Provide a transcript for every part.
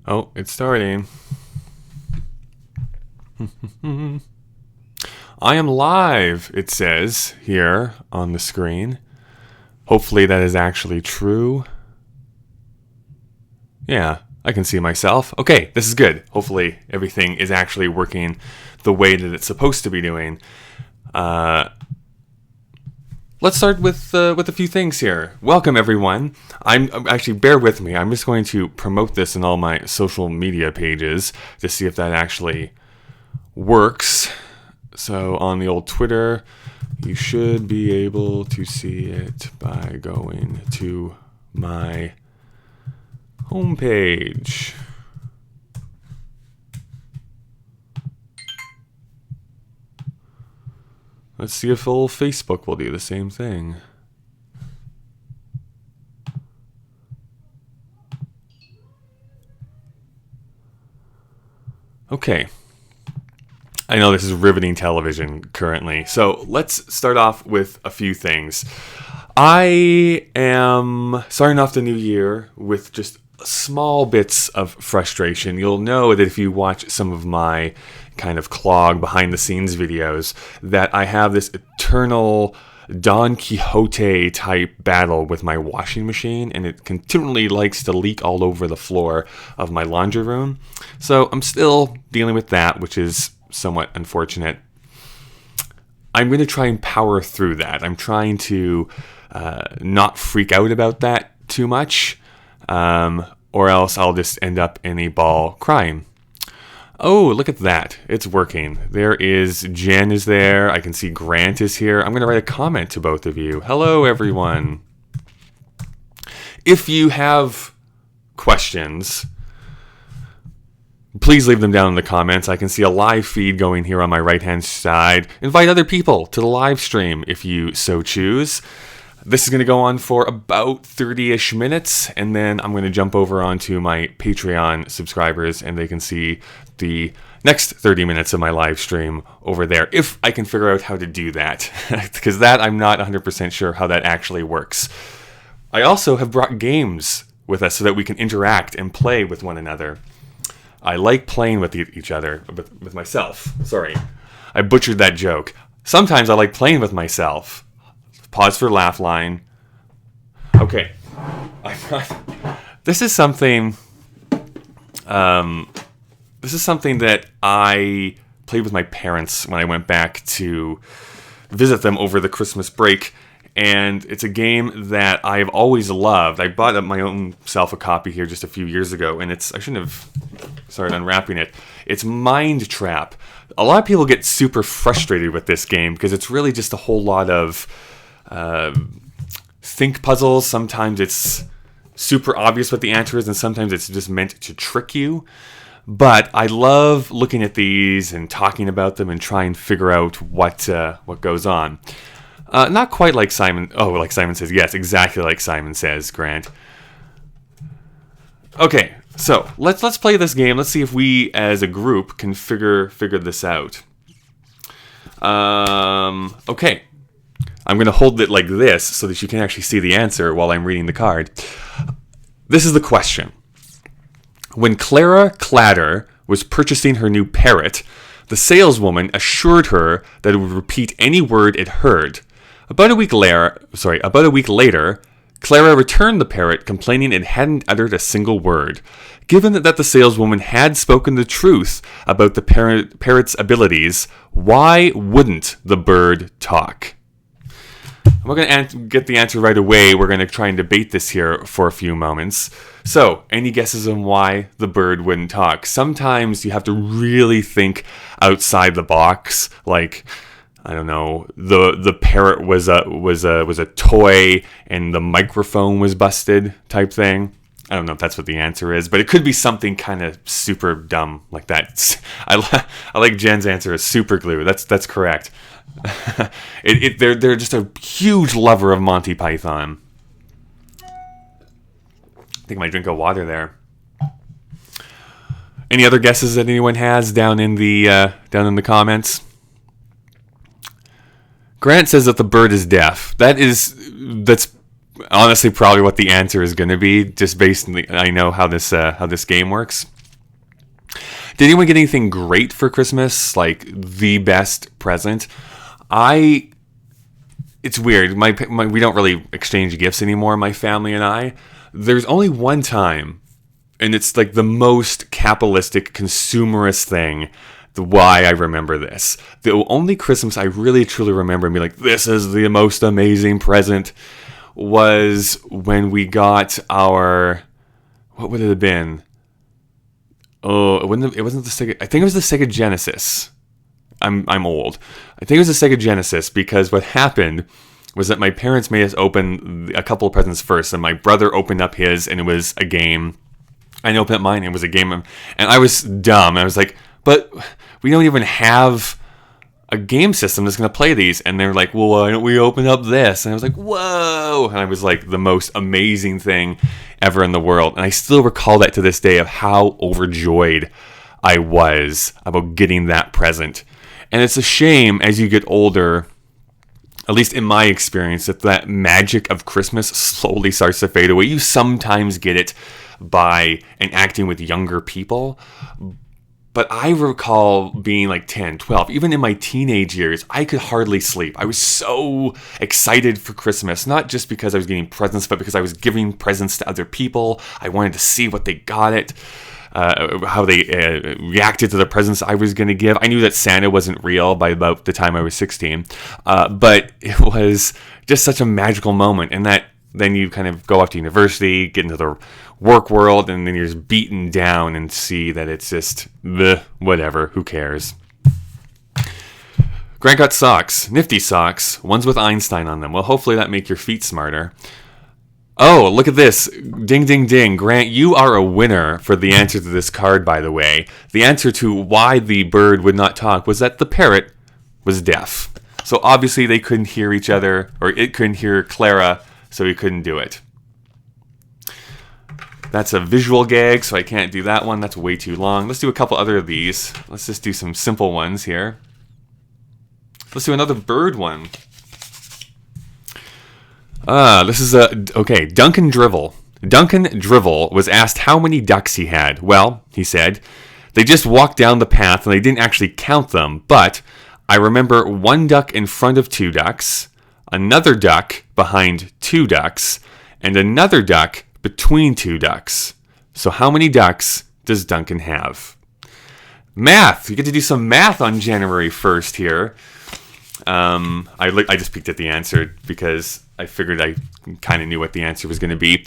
Oh, it's starting. I am live, it says here on the screen. Hopefully that is actually true. Yeah, I can see myself. Okay, this is good. Hopefully everything is actually working the way that it's supposed to be doing. Let's start with a few things here. Welcome, everyone. I'm actually, bear with me. I'm just going to promote this in all my social media pages to see if that actually works. So on the old Twitter, you should be able to see it by going to my homepage. Let's see if old Facebook will do the same thing. Okay. I know this is riveting television currently. So let's start off with a few things. I am starting off the new year with just small bits of frustration. You'll know that if you watch some of my kind of clog behind the scenes videos that I have this eternal Don Quixote type battle with my washing machine, and it continually likes to leak all over the floor of my laundry room. So I'm still dealing with that, which is somewhat unfortunate. I'm going to try and power through that. I'm trying to not freak out about that too much, or else I'll just end up in a ball crying. Oh, look at that. It's working. There is, Jen is there. I can see Grant is here. I'm going to write a comment to both of you. Hello, everyone. If you have questions, please leave them down in the comments. I can see a live feed going here on my right-hand side. Invite other people to the live stream if you so choose. This is going to go on for about 30-ish minutes, and then I'm going to jump over onto my Patreon subscribers, and they can see the next 30 minutes of my live stream over there, if I can figure out how to do that, because that I'm not 100% sure how that actually works. I also have brought games with us so that we can interact and play with one another. I like playing with each other, with myself. Sorry, I butchered that joke. Sometimes I like playing with myself. Pause for laugh line. Okay. This is something that I played with my parents when I went back to visit them over the Christmas break, and it's a game that I've always loved. I bought my own self a copy here just a few years ago, and I shouldn't have started unwrapping it. It's Mind Trap. A lot of people get super frustrated with this game because it's really just a whole lot of think puzzles. Sometimes it's super obvious what the answer is, and sometimes it's just meant to trick you. But I love looking at these and talking about them and try and figure out what goes on. Not quite like Simon. Oh, like Simon Says. Yes, exactly like Simon Says, Grant. Okay, so let's play this game. Let's see if we, as a group, can figure this out. Okay. I'm going to hold it like this so that you can actually see the answer while I'm reading the card. This is the question. When Clara Clatter was purchasing her new parrot, the saleswoman assured her that it would repeat any word it heard. About a week later, Clara returned the parrot, complaining it hadn't uttered a single word. Given that the saleswoman had spoken the truth about the parrot's abilities, why wouldn't the bird talk? I'm not going to get the answer right away. We're going to try and debate this here for a few moments. So, any guesses on why the bird wouldn't talk? Sometimes you have to really think outside the box. Like, I don't know, the parrot was a toy and the microphone was busted type thing. I don't know if that's what the answer is, but it could be something kind of super dumb like that. I like Jen's answer is super glue. That's correct. They're just a huge lover of Monty Python. I think I might drink of water there. Any other guesses that anyone has down in the comments? Grant says that the bird is deaf. That's honestly probably what the answer is going to be, just based on I know how this game works. Did anyone get anything great for Christmas? Like the best present? It's weird. We don't really exchange gifts anymore, my family and I. There's only one time, and it's like the most capitalistic, consumerist thing, why I remember this. The only Christmas I really truly remember and be like, this is the most amazing present, was when we got our, what would it have been? Oh, it wasn't the Sega, I think it was the Sega Genesis. I'm old. I think it was the Sega Genesis, because what happened was that my parents made us open a couple of presents first, and my brother opened up his, and it was a game. I opened up mine, and it was a game, and I was dumb. I was like, but we don't even have a game system that's going to play these. And they're like, well, why don't we open up this? And I was like, whoa. And I was like, the most amazing thing ever in the world. And I still recall that to this day, of how overjoyed I was about getting that present. And it's a shame as you get older, at least in my experience, that magic of Christmas slowly starts to fade away. You sometimes get it by interacting with younger people. But I recall being like 10, 12, even in my teenage years, I could hardly sleep. I was so excited for Christmas, not just because I was getting presents, but because I was giving presents to other people. I wanted to see what they got it. How they reacted to the presents I was going to give. I knew that Santa wasn't real by about the time I was 16, but it was just such a magical moment. And that then you kind of go off to university, get into the work world, and then you're just beaten down and see that it's just whatever, who cares. Grant got socks, nifty socks, ones with Einstein on them. Well, hopefully that make your feet smarter. Oh, look at this. Ding, ding, ding. Grant, you are a winner for the answer to this card, by the way. The answer to why the bird would not talk was that the parrot was deaf. So obviously they couldn't hear each other, or it couldn't hear Clara, so he couldn't do it. That's a visual gag, so I can't do that one. That's way too long. Let's do a couple other of these. Let's just do some simple ones here. Let's do another bird one. This is okay, Duncan Drivel. Duncan Drivel was asked how many ducks he had. Well, he said, they just walked down the path and they didn't actually count them, but I remember one duck in front of two ducks, another duck behind two ducks, and another duck between two ducks. So how many ducks does Duncan have? Math! You get to do some math on January 1st here. I just peeked at the answer because I figured I kind of knew what the answer was going to be.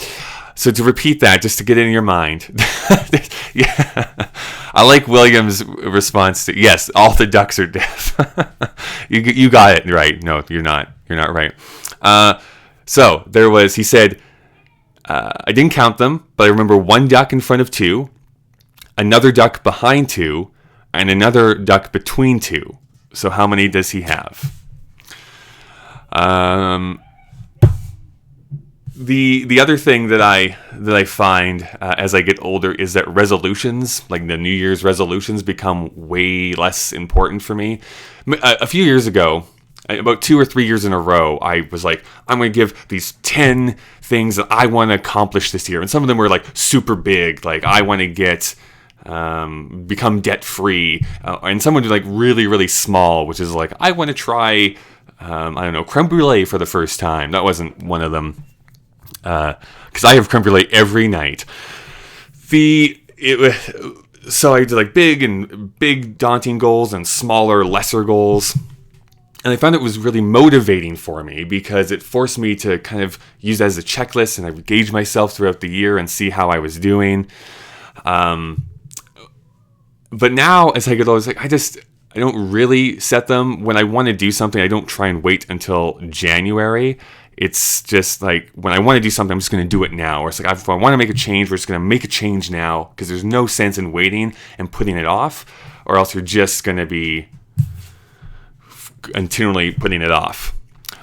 So to repeat that, just to get it in your mind. Yeah. I like William's response to, yes, all the ducks are deaf. You got it right. No, you're not. You're not right. So there was, he said, I didn't count them, but I remember one duck in front of two, another duck behind two, and another duck between two. So how many does he have? The other thing that I find as I get older is that resolutions, like the New Year's resolutions, become way less important for me. A few years ago, about 2 or 3 years in a row, I was like, I'm going to give these 10 things that I want to accomplish this year. And some of them were like super big, like I want to get... become debt free, and some would be like really, really small, which is like I want to try, I don't know, creme brulee for the first time. That wasn't one of them, because I have creme brulee every night. So I did like big daunting goals and smaller, lesser goals. And I found it was really motivating for me because it forced me to kind of use that as a checklist, and I would gauge myself throughout the year and see how I was doing. But now, as I get older, it's like I don't really set them. When I want to do something, I don't try and wait until January. It's just like when I want to do something, I'm just going to do it now. Or it's like if I want to make a change, we're just going to make a change now, because there's no sense in waiting and putting it off, or else you're just going to be continually putting it off.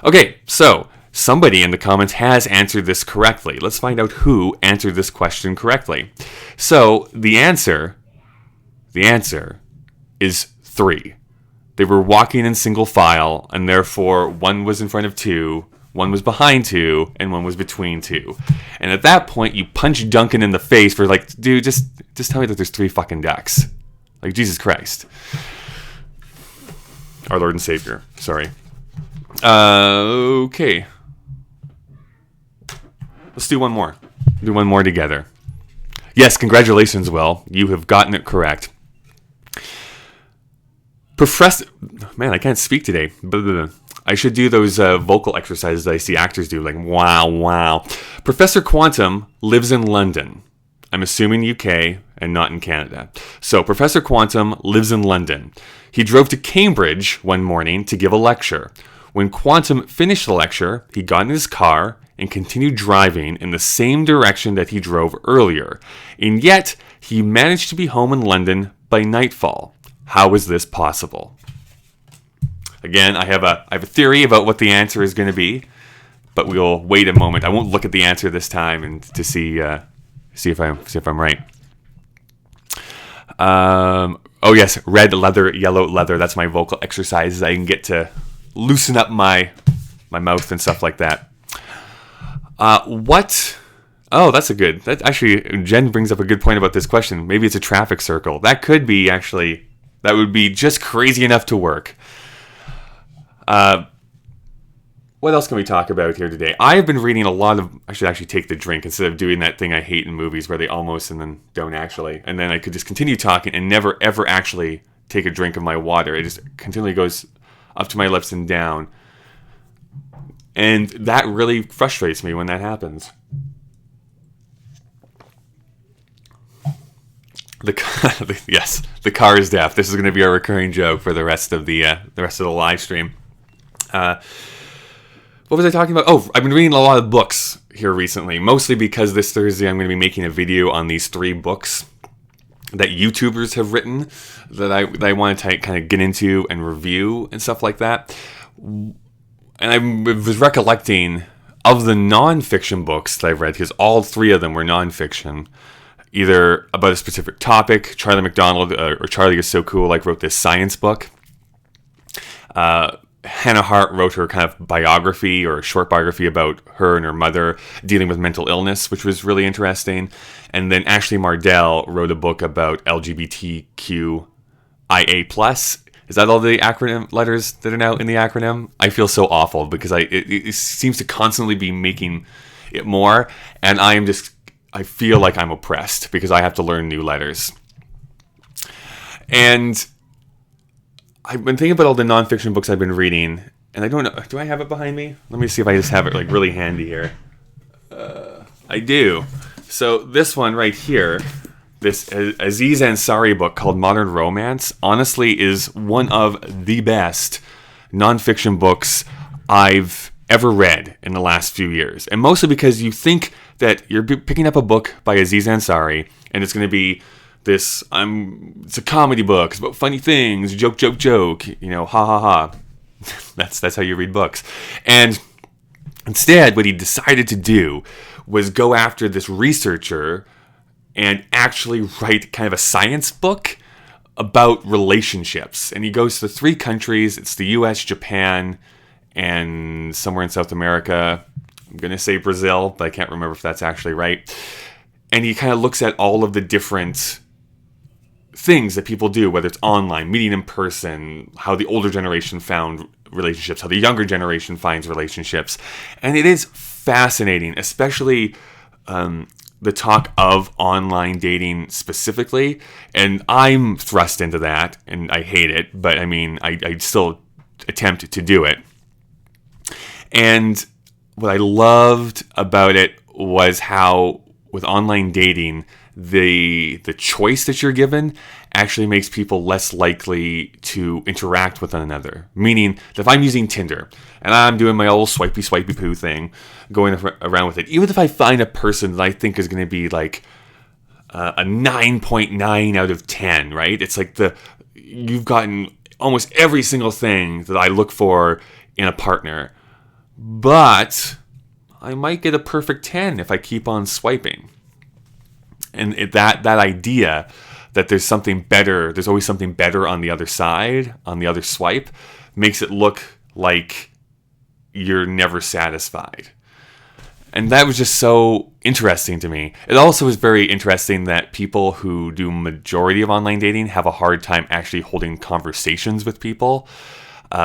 Okay, so somebody in the comments has answered this correctly. Let's find out who answered this question correctly. So the answer is 3. They were walking in single file, and therefore one was in front of 2, one was behind 2, and one was between 2. And at that point, you punch Duncan in the face for like, dude, just tell me that there's 3 fucking ducks. Like Jesus Christ. Our Lord and Savior. Sorry. Okay. Let's do one more. Do one more together. Yes, congratulations, Will. You have gotten it correct. Professor... Man, I can't speak today. I should do those vocal exercises that I see actors do. Like, wow, wow. Professor Quantum lives in London. I'm assuming UK and not in Canada. So, Professor Quantum lives in London. He drove to Cambridge one morning to give a lecture. When Quantum finished the lecture, he got in his car and continued driving in the same direction that he drove earlier. And yet, he managed to be home in London by nightfall. How is this possible? Again, I have a theory about what the answer is going to be, but we'll wait a moment. I won't look at the answer this time and to see if I'm right. Oh yes, red leather, yellow leather. That's my vocal exercises. I can get to loosen up my mouth and stuff like that. What? Oh, that's a good. That actually, Jen brings up a good point about this question. Maybe it's a traffic circle. That could be actually. That would be just crazy enough to work. What else can we talk about here today? I have been reading a lot of... I should actually take the drink instead of doing that thing I hate in movies where they almost and then don't actually. And then I could just continue talking and never, ever actually take a drink of my water. It just continually goes up to my lips and down. And that really frustrates me when that happens. Yes, the car is deaf. This is going to be our recurring joke for the rest of the live stream. What was I talking about? Oh, I've been reading a lot of books here recently, mostly because this Thursday I'm going to be making a video on these 3 books that YouTubers have written that I want to kind of get into and review and stuff like that. And I was recollecting of the non-fiction books that I've read, because all 3 of them were non-fiction, either about a specific topic. Charlie McDonald, or Charlie is So Cool, like wrote this science book. Hannah Hart wrote her kind of biography or short biography about her and her mother dealing with mental illness, which was really interesting. And then Ashley Mardell wrote a book about LGBTQIA+. Is that all the acronym letters that are now in the acronym? I feel so awful because it seems to constantly be making it more. And I feel like I'm oppressed because I have to learn new letters. And I've been thinking about all the nonfiction books I've been reading, and I don't know. Do I have it behind me? Let me see if I just have it like really handy here. I do. So this one right here, this Aziz Ansari book called Modern Romance, honestly is one of the best nonfiction books I've ever read in the last few years. And mostly because you think that you're picking up a book by Aziz Ansari, and it's going to be it's a comedy book. It's about funny things, joke, ha ha ha. That's how you read books. And instead, what he decided to do was go after this researcher and actually write kind of a science book about relationships. And he goes to 3 countries. It's the US, Japan, and somewhere in South America. I'm going to say Brazil, but I can't remember if that's actually right. And he kind of looks at all of the different things that people do, whether it's online, meeting in person, how the older generation found relationships, how the younger generation finds relationships. And it is fascinating, especially the talk of online dating specifically. And I'm thrust into that, and I hate it, but I mean, I still attempt to do it. And what I loved about it was how with online dating, the choice that you're given actually makes people less likely to interact with one another. Meaning that if I'm using Tinder and I'm doing my old swipey poo thing, going around with it, even if I find a person that I think is going to be like a 9.9 out of 10, right? It's like you've gotten almost every single thing that I look for in a partner, but I might get a perfect 10 if I keep on swiping. And that idea that there's something better, there's always something better on the other side, on the other swipe, makes it look like you're never satisfied. And that was just so interesting to me. It also is very interesting that people who do majority of online dating have a hard time actually holding conversations with people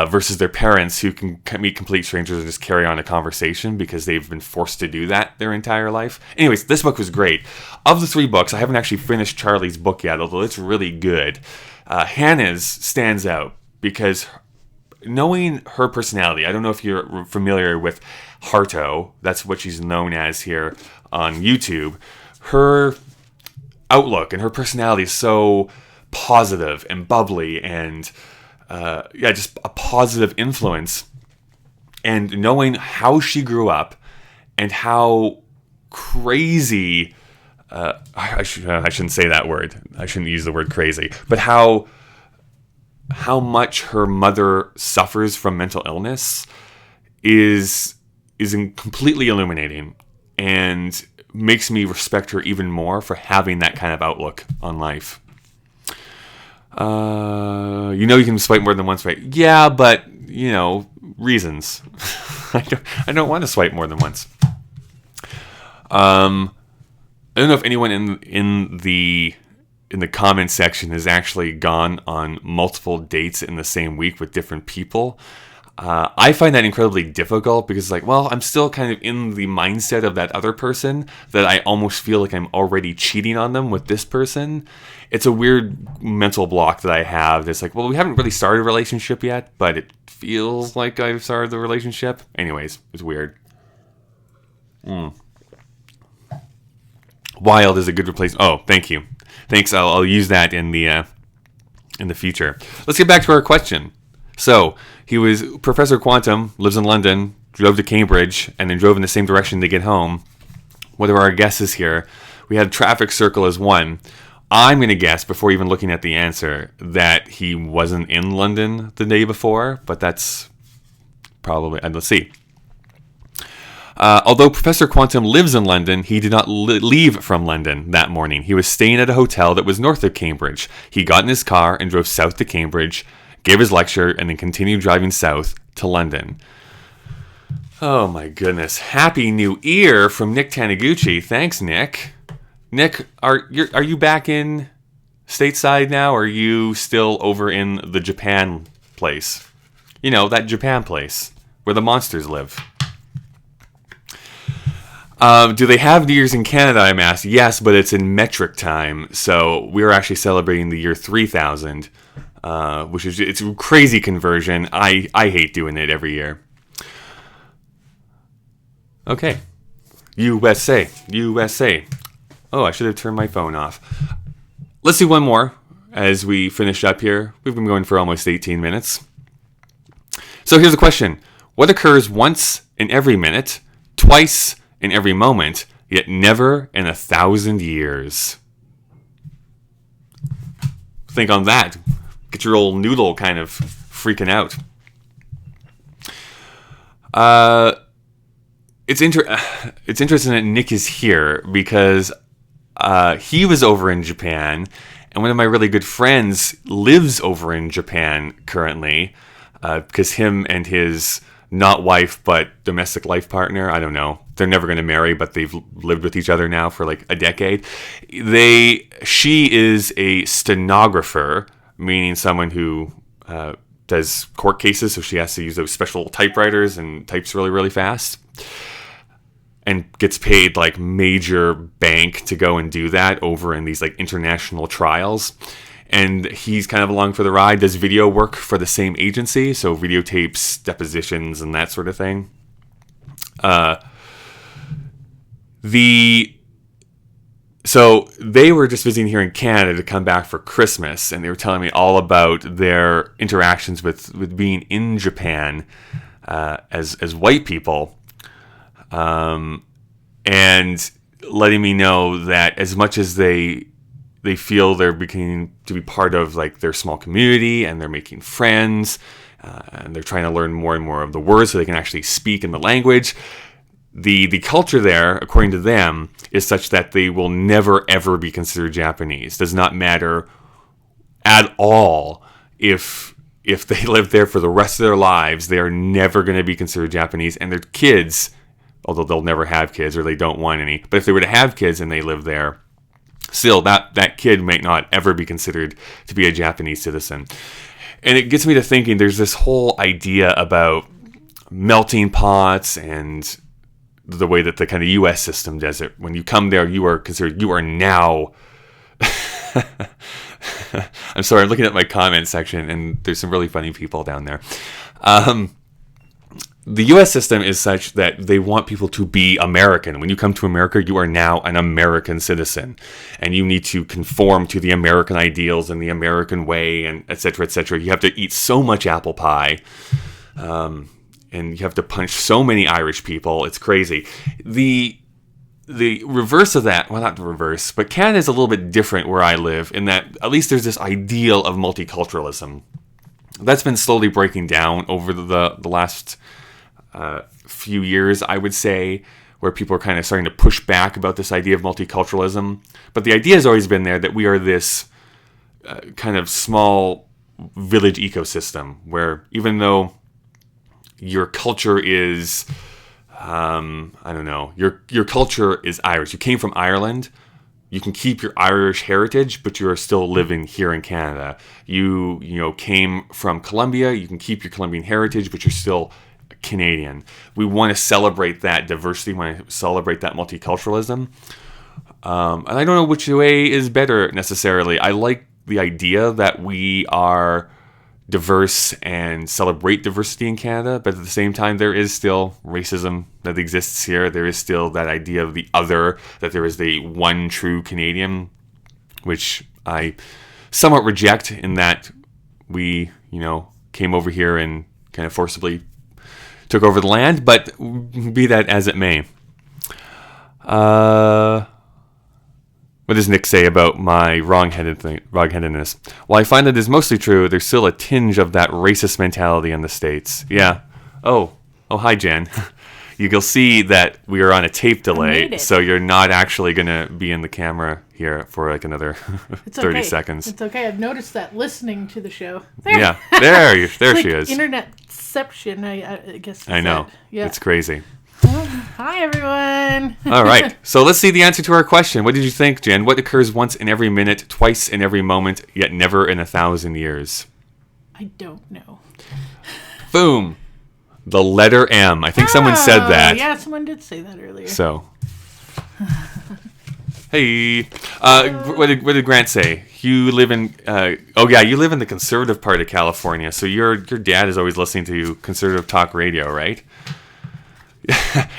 versus their parents who can meet complete strangers and just carry on a conversation because they've been forced to do that their entire life. Anyways, this book was great. Of the 3 books, I haven't actually finished Charlie's book yet, although it's really good. Hannah's stands out because knowing her personality, I don't know if you're familiar with Harto, that's what she's known as here on YouTube. Her outlook and her personality is so positive and bubbly and just a positive influence. And knowing how she grew up and how crazy, I shouldn't say that word. I shouldn't use the word crazy, but how much her mother suffers from mental illness is completely illuminating and makes me respect her even more for having that kind of outlook on life. You can swipe more than once, right? Yeah, but reasons. I don't want to swipe more than once. I don't know if anyone in the comment section has actually gone on multiple dates in the same week with different people. I find that incredibly difficult because I'm still kind of in the mindset of that other person that I almost feel like I'm already cheating on them with this person. It's a weird mental block that I have. It's we haven't really started a relationship yet, but it feels like I've started the relationship. Anyways, it's weird. Wild is a good replacement. Oh, thank you. Thanks. I'll use that in the future. Let's get back to our question. So Professor Quantum lives in London, drove to Cambridge, and then drove in the same direction to get home. What are our guesses here? We had traffic circle as one. I'm going to guess, before even looking at the answer, that he wasn't in London the day before, but that's probably, let's see. Although Professor Quantum lives in London, he did not leave from London that morning. He was staying at a hotel that was north of Cambridge. He got in his car and drove south to Cambridge, gave his lecture, and then continued driving south to London. Oh my goodness. Happy New Year from Nick Taniguchi. Thanks, Nick. Nick, are you back in stateside now, or are you still over in the Japan place? That Japan place where the monsters live. Do they have New Year's in Canada, I'm asked? Yes, but it's in metric time. So we're actually celebrating the year 3000, which is it's a crazy conversion. I hate doing it every year. Okay. USA. Oh, I should have turned my phone off. Let's do one more as we finish up here. We've been going for almost 18 minutes. So here's the question. What occurs once in every minute, twice in every moment, yet never in 1,000 years? Think on that. Get your old noodle kind of freaking out. It's interesting that Nick is here because he was over in Japan, and one of my really good friends lives over in Japan currently because him and his not wife but domestic life partner, I don't know, they're never going to marry, but they've lived with each other now for a decade. She is a stenographer, meaning someone who does court cases, so she has to use those special typewriters and types really, really fast. And gets paid major bank to go and do that over in these international trials. And he's kind of along for the ride, does video work for the same agency, so videotapes, depositions, and that sort of thing. So they were just visiting here in Canada to come back for Christmas, and they were telling me all about their interactions with being in Japan as white people. And letting me know that as much as they feel they're beginning to be part of their small community and they're making friends and they're trying to learn more and more of the words so they can actually speak in the language, the culture there, according to them, is such that they will never ever be considered Japanese. Does not matter at all if they live there for the rest of their lives. They are never going to be considered Japanese, and their kids, although they'll never have kids or they don't want any. But if they were to have kids and they live there, still that kid might not ever be considered to be a Japanese citizen. And it gets me to thinking there's this whole idea about melting pots and the way that the kind of U.S. system does it. When you come there, you are now... I'm sorry, I'm looking at my comment section, and there's some really funny people down there. The U.S. system is such that they want people to be American. When you come to America, you are now an American citizen, and you need to conform to the American ideals and the American way, and et cetera, et cetera. You have to eat so much apple pie, and you have to punch so many Irish people. It's crazy. The reverse of that, well, not the reverse, but Canada is a little bit different where I live in that at least there's this ideal of multiculturalism. That's been slowly breaking down over the last few years, I would say, where people are kind of starting to push back about this idea of multiculturalism. But the idea has always been there that we are this kind of small village ecosystem where even though your culture is... I don't know. Your culture is Irish. You came from Ireland. You can keep your Irish heritage, but you are still living here in Canada. You came from Colombia. You can keep your Colombian heritage, but you're still Canadian. We want to celebrate that diversity. We want to celebrate that multiculturalism. And I don't know which way is better necessarily. I like the idea that we are diverse and celebrate diversity in Canada, but at the same time there is still racism that exists here. There is still that idea of the other, that there is the one true Canadian, which I somewhat reject in that we, came over here and kind of forcibly took over the land, but be that as it may. What does Nick say about my wrong-headedness? While I find that is mostly true, there's still a tinge of that racist mentality in the States. Yeah. Oh, hi, Jen. You'll see that we are on a tape delay, so you're not actually going to be in the camera here for like another 30 seconds. It's okay. I've noticed that listening to the show. There. Yeah, there she is. Internetception, I guess. I know. Yeah. It's crazy. Hi, everyone. All right. So let's see the answer to our question. What did you think, Jen? What occurs once in every minute, twice in every moment, yet never in 1,000 years? I don't know. Boom. The letter M. I think someone said that. Yeah, someone did say that earlier. So. Hey. What did Grant say? You live in... you live in the conservative part of California, so your dad is always listening to conservative talk radio, right?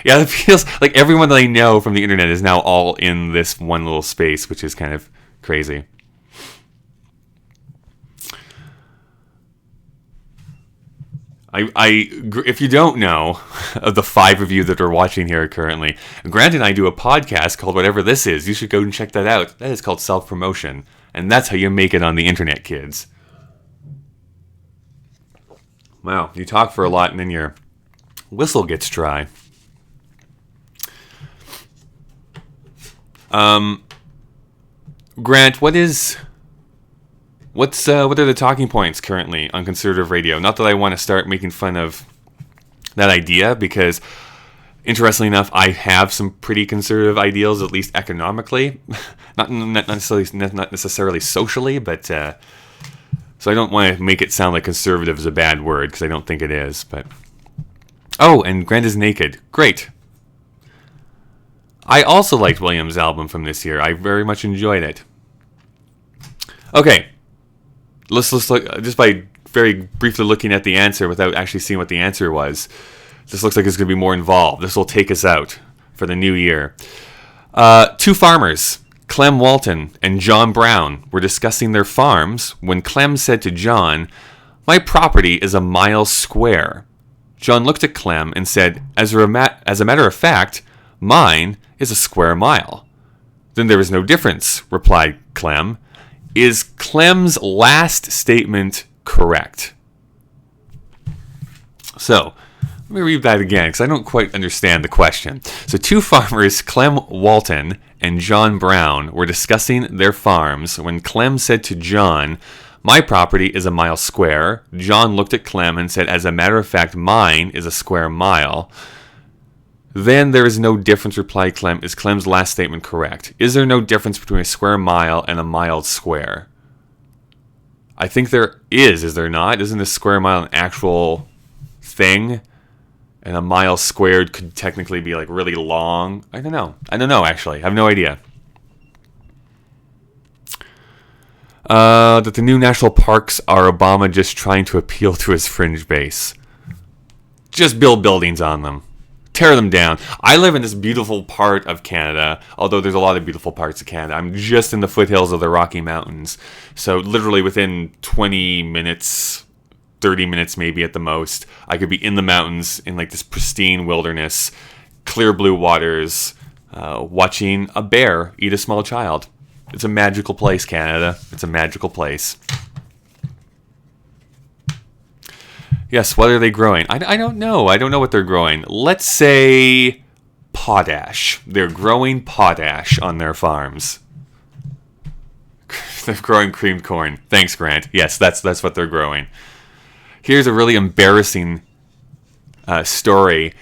Yeah, it feels like everyone that I know from the internet is now all in this one little space, which is kind of crazy. If you don't know, of the 5 of you that are watching here currently, Grant and I do a podcast called Whatever This Is. You should go and check that out. That is called self-promotion. And that's how you make it on the internet, kids. Wow, you talk for a lot and then your whistle gets dry. Grant, what are the talking points currently on conservative radio? Not that I want to start making fun of that idea, because interestingly enough, I have some pretty conservative ideals, at least economically, not necessarily socially, but so I don't want to make it sound like conservative is a bad word, because I don't think it is. But and Grant is naked. Great. I also liked Williams' album from this year. I very much enjoyed it. Okay. Let's look, just by very briefly looking at the answer without actually seeing what the answer was. This looks like it's going to be more involved. This will take us out for the new year. 2 farmers, Clem Walton and John Brown, were discussing their farms when Clem said to John, "My property is a mile square." John looked at Clem and said, as a matter of fact, mine is a square mile." "Then there is no difference," replied Clem. Is Clem's last statement correct? So, let me read that again, because I don't quite understand the question. So 2 farmers, Clem Walton and John Brown, were discussing their farms when Clem said to John, "My property is a mile square." John looked at Clem and said, "As a matter of fact, mine is a square mile." Then there is no difference, replied Clem. Is Clem's last statement correct? Is there no difference between a square mile and a mile square? I think there is there not? Isn't a square mile an actual thing? And a mile squared could technically be like really long. I don't know, actually. I have no idea. That the new national parks are Obama just trying to appeal to his fringe base. Just build buildings on them. Tear them down. I live in this beautiful part of Canada, although there's a lot of beautiful parts of Canada. I'm just in the foothills of the Rocky Mountains. So literally within 20 minutes, 30 minutes maybe at the most, I could be in the mountains in like this pristine wilderness, clear blue waters, watching a bear eat a small child. It's a magical place, Canada. It's a magical place. Yes, what are they growing? I don't know. I don't know what they're growing. Let's say potash. They're growing potash on their farms. They're growing creamed corn. Thanks, Grant. Yes, that's what they're growing. Here's a really embarrassing story.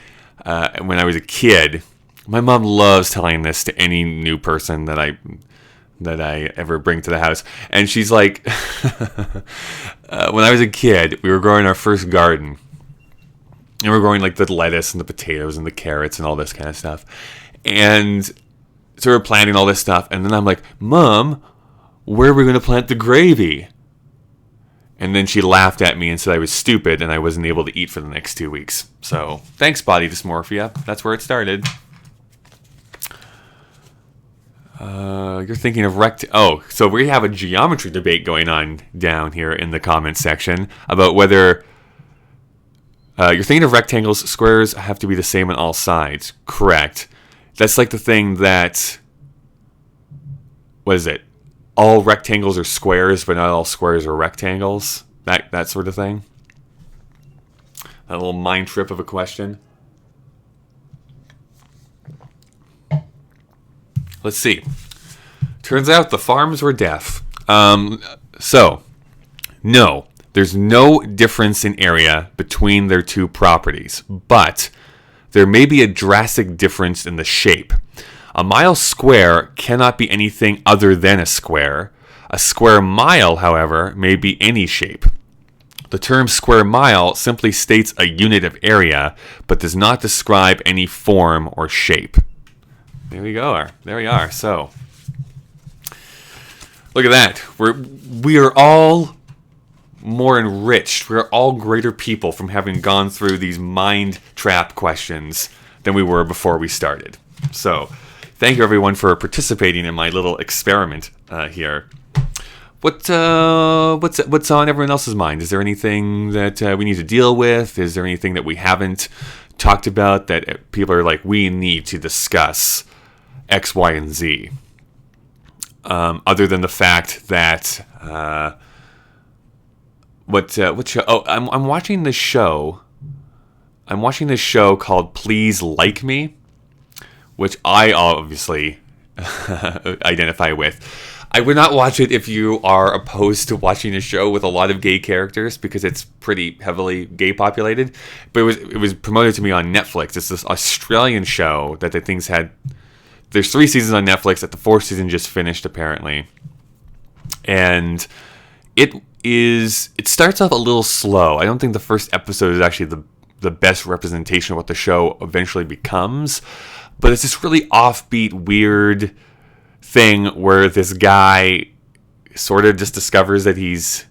When I was a kid, my mom loves telling this to any new person that I ever bring to the house. And she's like, when I was a kid, we were growing our first garden. And we're growing like the lettuce and the potatoes and the carrots and all this kind of stuff. And so we're planting all this stuff. And then I'm like, Mom, where are we going to plant the gravy? And then she laughed at me and said I was stupid and I wasn't able to eat for the next 2 weeks. So thanks, body dysmorphia. That's where it started. You're thinking of so we have a geometry debate going on down here in the comments section about whether you're thinking of rectangles. Squares have to be the same on all sides. Correct. That's like the thing that, what is it? All rectangles are squares, but not all squares are rectangles. That sort of thing. That little mind trip of a question. Let's see. Turns out the farms were deaf. So, no, there's no difference in area between their two properties, but there may be a drastic difference in the shape. A mile square cannot be anything other than a square. A square mile, however, may be any shape. The term square mile simply states a unit of area, but does not describe any form or shape. There we go. There we are. So, look at that. We are all more enriched. We're all greater people from having gone through these mind trap questions than we were before we started. So, thank you everyone for participating in my little experiment here. What's on everyone else's mind? Is there anything that we need to deal with? Is there anything that we haven't talked about that people are like, we need to discuss X, Y, and Z? Other than the fact that what show? Oh, I'm watching this show. I'm watching this show called Please Like Me, which I obviously identify with. I would not watch it if you are opposed to watching a show with a lot of gay characters because it's pretty heavily gay populated. But it was promoted to me on Netflix. It's this Australian show that the things had. There's 3 seasons on Netflix that the 4th season just finished apparently, and it starts off a little slow. I don't think the first episode is actually the best representation of what the show eventually becomes, but it's this really offbeat, weird thing where this guy sort of just discovers that he's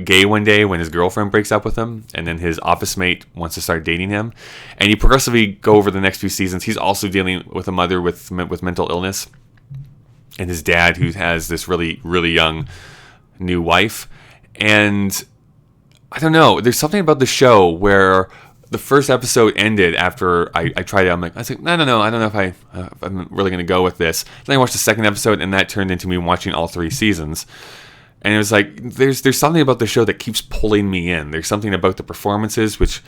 gay one day when his girlfriend breaks up with him, and then his office mate wants to start dating him, and he progressively go over the next few seasons. He's also dealing with a mother with mental illness, and his dad who has this really, really young new wife. And I don't know, there's something about the show where the first episode ended after I tried it. I was like, no, I don't know if I'm really going to go with this. Then I watched the second episode, and that turned into me watching all 3 seasons. And it was like, there's something about the show that keeps pulling me in. There's something about the performances which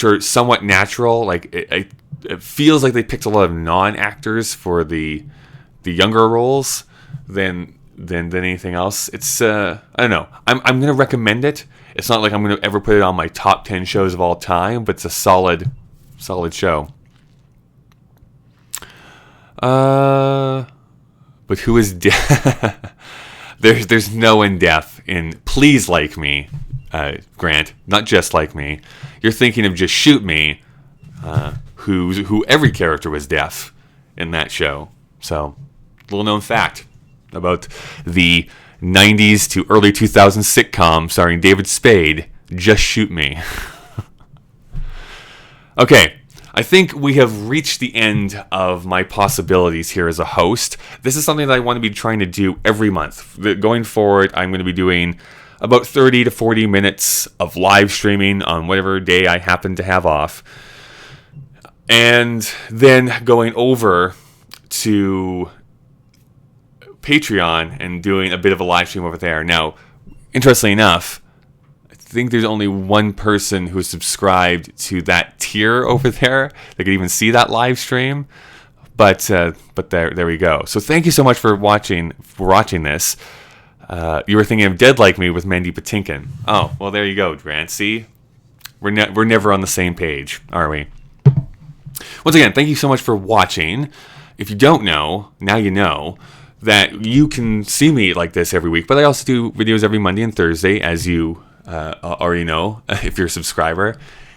are somewhat natural. Like it feels like they picked a lot of non-actors for the younger roles than anything else. It's I don't know. I'm going to recommend it. It's not like I'm going to ever put it on my top 10 shows of all time, but it's a solid solid show. But who is deaf? There's no one deaf in Please Like Me, Grant. Not Just Like Me. You're thinking of Just Shoot Me, who every character was deaf in that show. So, little known fact about the 90s to early 2000s sitcom starring David Spade, Just Shoot Me. Okay. I think we have reached the end of my possibilities here as a host. This is something that I want to be trying to do every month. Going forward, I'm going to be doing about 30 to 40 minutes of live streaming on whatever day I happen to have off. And then going over to Patreon and doing a bit of a live stream over there. Now, interestingly enough, I think there's only one person who's subscribed to that tier over there that can even see that live stream. But there we go. So thank you so much for watching this. You were thinking of Dead Like Me with Mandy Patinkin. Oh, well, there you go, Grant. See, we're never on the same page, are we? Once again, thank you so much for watching. If you don't know, now you know that you can see me like this every week. But I also do videos every Monday and Thursday, as you already know, if you're a subscriber.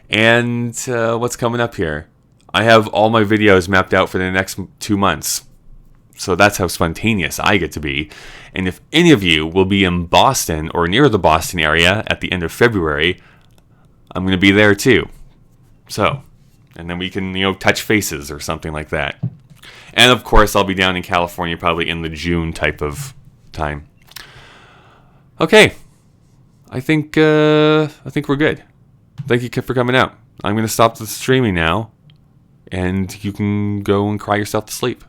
And what's coming up here? I have all my videos mapped out for the next 2 months. So that's how spontaneous I get to be. And if any of you will be in Boston or near the Boston area at the end of February, I'm going to be there too. So, and then we can, touch faces or something like that. And of course, I'll be down in California probably in the June type of time. Okay. I think we're good. Thank you for coming out. I'm going to stop the streaming now, and you can go and cry yourself to sleep.